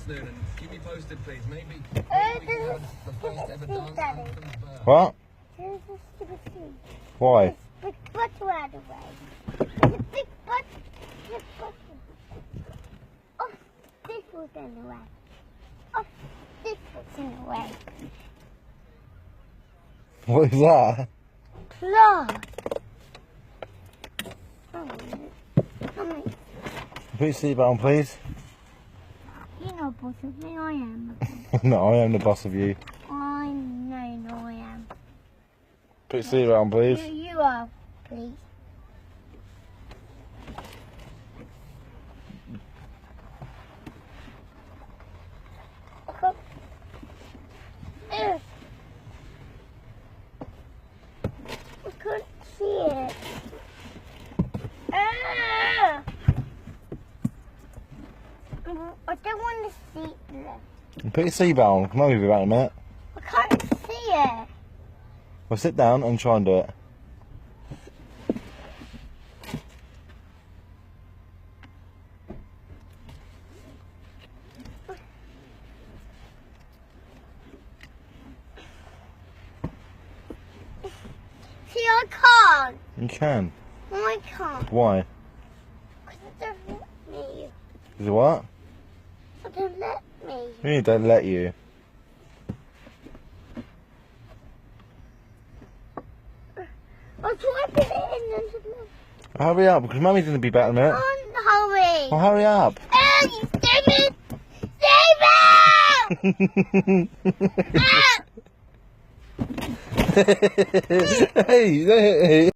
dance learning. Keep me posted, please. Maybe we can have the first ever dance anthem bird. What? There's a stupid thing. Why? Big butter out of the way. There's a big butter. Big butter. Oh, this was in the way. Oh, this was in the way. What is that? Plot. Put your seatbelt on, please. You're not boss of me, I am. No, I am the boss of you. I know I am. Put your seatbelt on, please. You are, please. I couldn't see it. I don't want to see it. Put your seatbelt on. Come over about a minute. I can't see it. Well, sit down and try and do it. See, I can't. You can. I can't. Why? Because it doesn't let me. Is it what? It doesn't let me. You don't let you. I'll try to put it in and just look. Hurry up, because Mummy's going to be back in a minute. Hurry. Oh, hurry up. Hey, David! David! Hey, hey.